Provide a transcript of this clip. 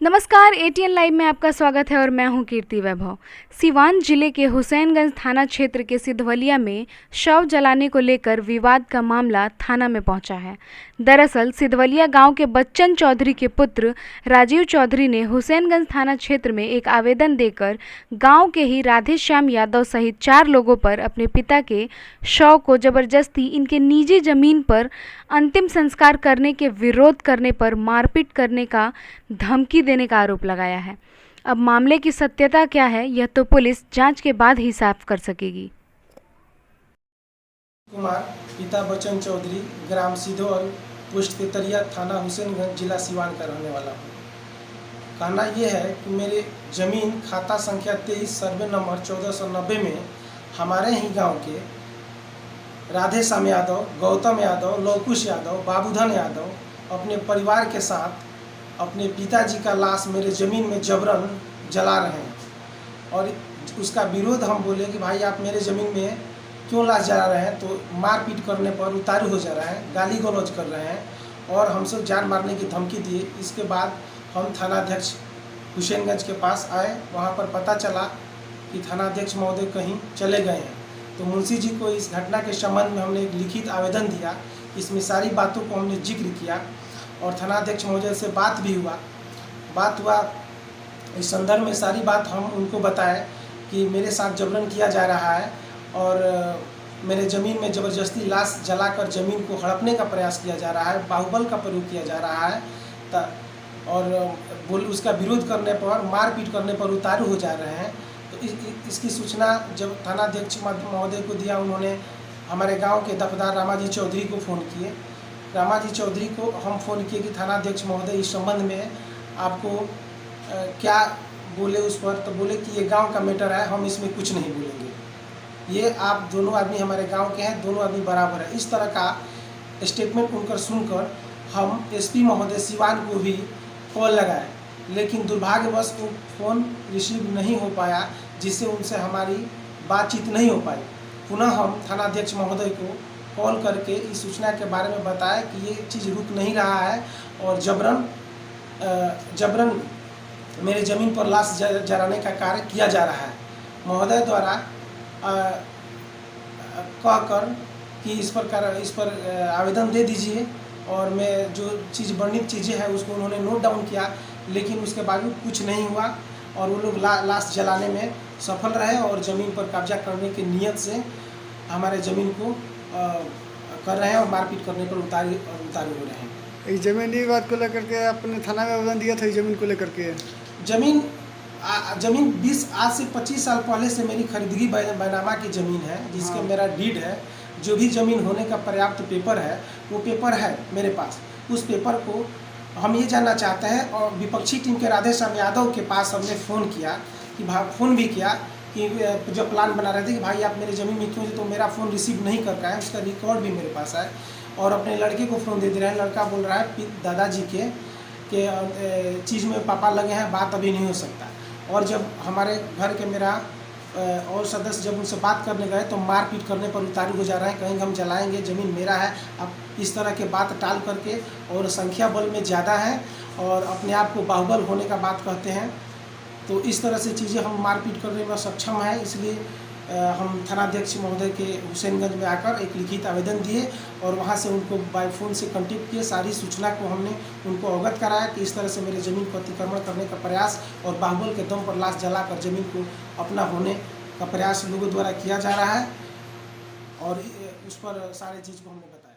नमस्कार, ATN live में आपका स्वागत है और मैं हूं कीर्ति वैभव। सीवान जिले के हुसैनगंज थाना क्षेत्र के सिधवलिया में शव जलाने को लेकर विवाद का मामला थाना में पहुंचा है। दरअसल सिधवलिया गांव के बच्चन चौधरी के पुत्र राजीव चौधरी ने हुसैनगंज थाना क्षेत्र में एक आवेदन देकर गांव के ही राधेश्याम यादव सहित 4 लोगों पर अपने पिता के शव को जबरदस्ती इनके निजी जमीन पर अंतिम संस्कार करने के विरोध करने पर मारपीट करने का धमकी देने का आरोप लगाया है। अब मामले की सत्यता क्या है, यह तो पुलिस जांच के बाद ही साफ कर सकेगी। कुमार, पिता बच्चन चौधरी, ग्राम सिधौल, पोस्ट तेतरिया, थाना हुसैनगंज, जिला सीवान का रहने वाला हूँ। कहना यह है कि मेरे ज़मीन खाता संख्या 23 सर्वे नंबर 1490 में हमारे ही गांव के राधेश्याम यादव, गौतम यादव, लवकुश यादव, बाबूधन यादव अपने परिवार के साथ अपने पिताजी का लाश मेरे ज़मीन में जबरन जला रहे हैं। और उसका विरोध हम बोले कि भाई आप मेरे ज़मीन में क्यों लाश जला रहे हैं, तो मारपीट करने पर उतारू हो जा रहा है, गाली गलौज कर रहे हैं और हमसे जान मारने की धमकी दिए। इसके बाद हम थानाध्यक्ष हुसैनगंज के पास आए। वहाँ पर पता चला कि थानाध्यक्ष महोदय कहीं चले गए हैं, तो मुंशी जी को इस घटना के संबंध में हमने एक लिखित आवेदन दिया। इसमें सारी बातों को हमने जिक्र किया और थानाध्यक्ष महोदय से बात भी हुआ। इस संदर्भ में सारी बात हम उनको बताएं कि मेरे साथ जबरन किया जा रहा है और मेरे ज़मीन में ज़बरदस्ती लाश जलाकर ज़मीन को हड़पने का प्रयास किया जा रहा है, बाहुबल का प्रयोग किया जा रहा है और उसका विरोध करने पर, मारपीट करने पर उतारू हो जा रहे हैं। तो इसकी सूचना जब थानाध्यक्ष महोदय को दिया, उन्होंने हमारे गांव के दफदार रामाजी चौधरी को फ़ोन किए। रामाजी चौधरी को हम फ़ोन किए कि थानाध्यक्ष महोदय इस संबंध में आपको क्या बोले उस पर, तो बोले कि ये गांव का मैटर है, हम इसमें कुछ नहीं बोलेंगे, ये आप दोनों आदमी हमारे गांव के हैं, दोनों आदमी बराबर है। इस तरह का स्टेटमेंट उनकर सुनकर हम एसपी महोदय सिवान को भी कॉल लगाए, लेकिन दुर्भाग्यवश वो फ़ोन रिसीव नहीं हो पाया, जिससे उनसे हमारी बातचीत नहीं हो पाई। पुनः हम थानाध्यक्ष महोदय को कॉल करके इस सूचना के बारे में बताया कि ये चीज़ रुक नहीं रहा है और जबरन मेरे ज़मीन पर लाश जलाने का कार्य किया जा रहा है। महोदय द्वारा कहकर कि इस पर आवेदन दे दीजिए और मैं जो चीज़ वर्णित चीज़ें हैं उसको उन्होंने नोट डाउन किया, लेकिन उसके बावजूद कुछ नहीं हुआ और वो लोग लाश जलाने में सफल रहे और ज़मीन पर कब्जा करने की नीयत से हमारे ज़मीन को कर रहे हैं और मारपीट करने पर उतारू हो रहे हैं। इस ज़मीन की बात को लेकर के आपने थाना में आवेदन दिया था, इस ज़मीन को लेकर के? ज़मीन आज से 25 साल पहले से मेरी खरीदगी बैनामा की ज़मीन है, जिसके मेरा डीड है। जो भी ज़मीन होने का पर्याप्त पेपर है, वो पेपर है मेरे पास। उस पेपर को हम ये जानना चाहते हैं और विपक्षी टीम के राधेश्याम यादव के पास हमने फ़ोन भी किया कि जब प्लान बना रहे थे कि भाई आप मेरे ज़मीन में क्यों, तो मेरा फ़ोन रिसीव नहीं कर रहा है, उसका रिकॉर्ड भी मेरे पास है। और अपने लड़के को फ़ोन दे रहे हैं, लड़का बोल रहा है दादाजी के चीज़ में पापा लगे हैं, बात अभी नहीं हो सकता। और जब हमारे घर के मेरा और सदस्य जब उनसे बात करने गए तो मारपीट करने पर उतारू हो जा रहे हैं, कहीं हम जलाएंगे, ज़मीन मेरा है। अब इस तरह के बात टाल करके और संख्या बल में ज़्यादा है और अपने आप को बाहुबल होने का बात कहते हैं, तो इस तरह से चीज़ें हम मारपीट करने में सक्षम हैं। इसलिए हम थानाध्यक्ष महोदय के हुसैनगंज में आकर एक लिखित आवेदन दिए और वहाँ से उनको बाय फ़ोन से कांटेक्ट किए। सारी सूचना को हमने उनको अवगत कराया कि इस तरह से मेरे ज़मीन को अतिक्रमण करने का प्रयास और बाहुबल के दम पर लाश जलाकर ज़मीन को अपना होने का प्रयास लोगों द्वारा किया जा रहा है और उस पर सारी चीज़ को हमने बताया।